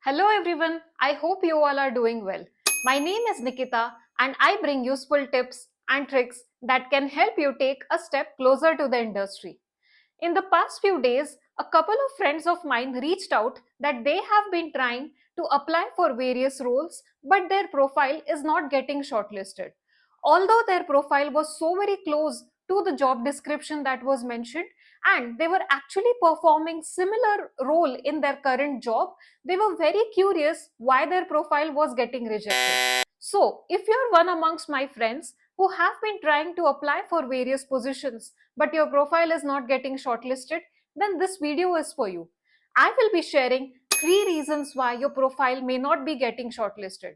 Hello everyone, I hope you all are doing well. My name is Nikita and I bring useful tips and tricks that can help you take a step closer to the industry. In the past few days, a couple of friends of mine reached out that they have been trying to apply for various roles, but their profile is not getting shortlisted. Although their profile was so very close to the job description that was mentioned, and they were actually performing similar role in their current job, they were very curious why their profile was getting rejected. So, if you're one amongst my friends who have been trying to apply for various positions but your profile is not getting shortlisted, then this video is for you. I will be sharing 3 reasons why your profile may not be getting shortlisted.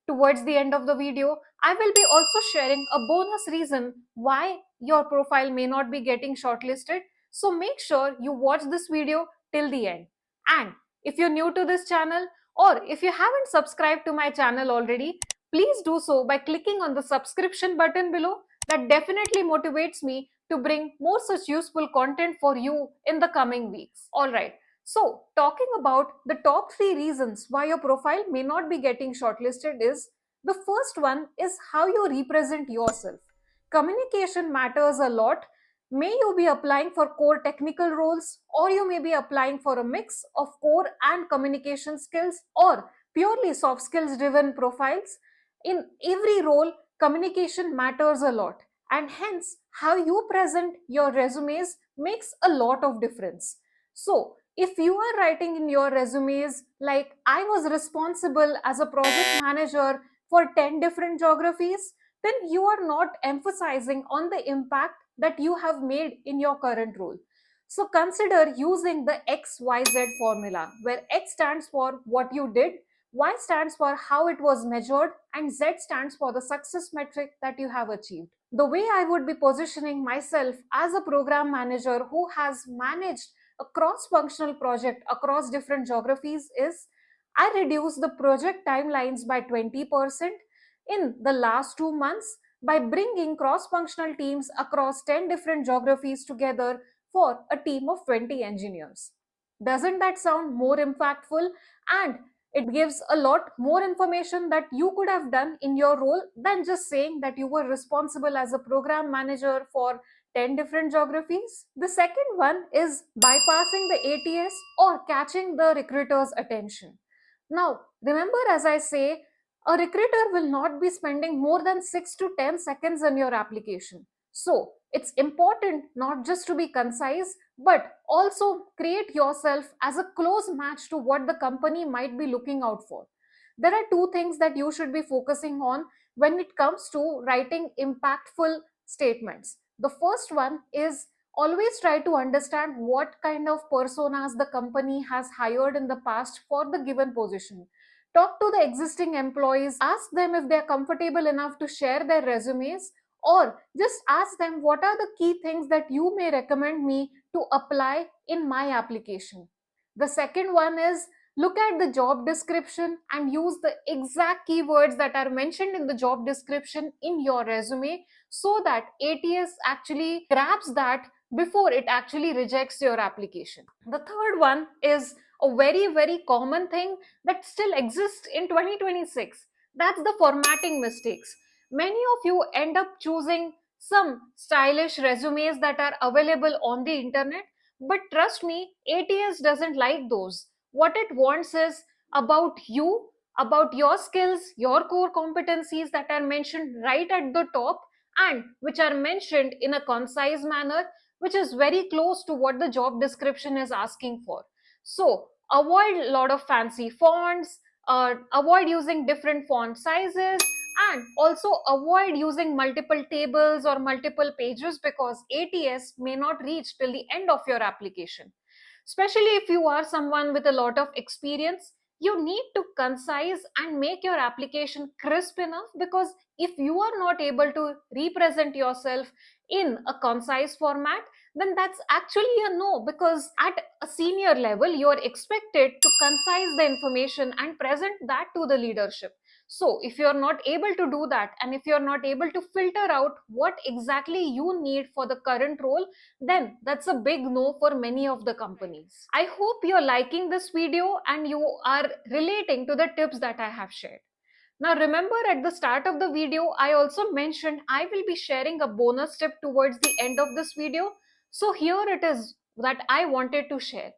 Towards the end of the video, I will be also sharing a bonus reason why your profile may not be getting shortlisted. So make sure you watch this video till the end. And if you're new to this channel or if you haven't subscribed to my channel already, please do so by clicking on the subscription button below. That definitely motivates me to bring more such useful content for you in the coming weeks. Alright, so talking about the top 3 reasons why your profile may not be getting shortlisted is the first one is how you represent yourself. Communication matters a lot. May you be applying for core technical roles, or you may be applying for a mix of core and communication skills, or purely soft skills driven profiles. In every role, communication matters a lot, and hence, how you present your resumes makes a lot of difference. So, if you are writing in your resumes like I was responsible as a project manager for 10 different geographies, then you are not emphasizing on the impact that you have made in your current role. So consider using the XYZ formula, where X stands for what you did, Y stands for how it was measured, and Z stands for the success metric that you have achieved. The way I would be positioning myself as a program manager who has managed a cross functional project across different geographies is I reduced the project timelines by 20% in the last 2 months by bringing cross functional teams across 10 different geographies together for a team of 20 engineers. Doesn't that sound more impactful? And it gives a lot more information that you could have done in your role than just saying that you were responsible as a program manager for 10 different geographies. The second one is bypassing the ATS or catching the recruiter's attention. Now, remember, as I say, a recruiter will not be spending more than 6 to 10 seconds on your application. So, it's important not just to be concise, but also create yourself as a close match to what the company might be looking out for. There are two things that you should be focusing on when it comes to writing impactful statements. The first one is always try to understand what kind of personas the company has hired in the past for the given position. Talk to the existing employees, ask them if they're comfortable enough to share their resumes, or just ask them what are the key things that you may recommend me to apply in my application. The second one is look at the job description and use the exact keywords that are mentioned in the job description in your resume so that ATS actually grabs that before it actually rejects your application. The third one is a very, very common thing that still exists in 2026. That's the formatting mistakes. Many of you end up choosing some stylish resumes that are available on the internet, but trust me, ATS doesn't like those. What it wants is about you, about your skills, your core competencies that are mentioned right at the top and which are mentioned in a concise manner, which is very close to what the job description is asking for. So, avoid a lot of fancy fonts, avoid using different font sizes, and also avoid using multiple tables or multiple pages because ATS may not reach till the end of your application. Especially if you are someone with a lot of experience, you need to concise and make your application crisp enough because if you are not able to represent yourself in a concise format, then that's actually a no because at a senior level, you are expected to concise the information and present that to the leadership. So if you're not able to do that, and if you're not able to filter out what exactly you need for the current role, then that's a big no for many of the companies. I hope you're liking this video and you are relating to the tips that I have shared. Now remember, at the start of the video, I also mentioned I will be sharing a bonus tip towards the end of this video. So here it is that I wanted to share.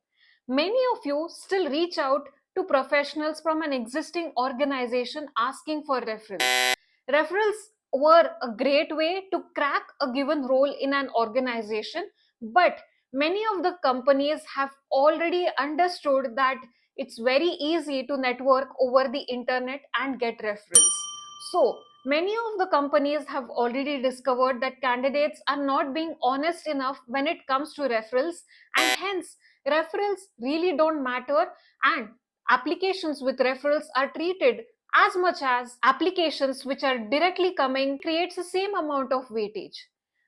Many of you still reach out to professionals from an existing organization asking for referrals. Referrals were a great way to crack a given role in an organization, but many of the companies have already understood that it's very easy to network over the internet and get referrals. So, many of the companies have already discovered that candidates are not being honest enough when it comes to referrals, and hence, referrals really don't matter, and applications with referrals are treated as much as applications which are directly coming creates the same amount of weightage.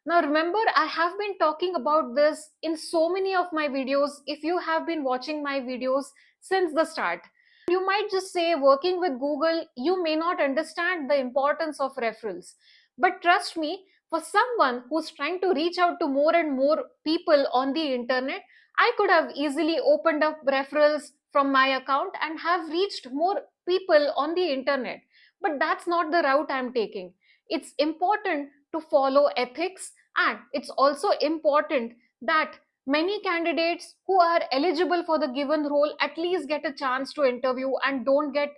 Now remember, I have been talking about this in so many of my videos. If you have been watching my videos since the start, you might just say, working with Google, you may not understand the importance of referrals. But trust me, for someone who's trying to reach out to more and more people on the internet, I could have easily opened up referrals from my account and have reached more people on the internet. But that's not the route I'm taking. It's important to follow ethics, and it's also important that many candidates who are eligible for the given role at least get a chance to interview and don't get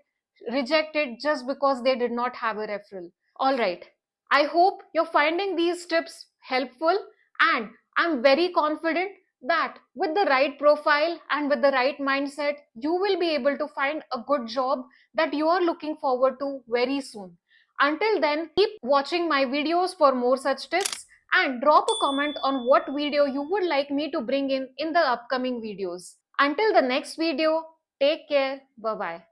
rejected just because they did not have a referral. All right. I hope you're finding these tips helpful, and I'm very confident that with the right profile and with the right mindset, you will be able to find a good job that you are looking forward to very soon. Until then, keep watching my videos for more such tips, and drop a comment on what video you would like me to bring in the upcoming videos. Until the next video, take care. Bye bye.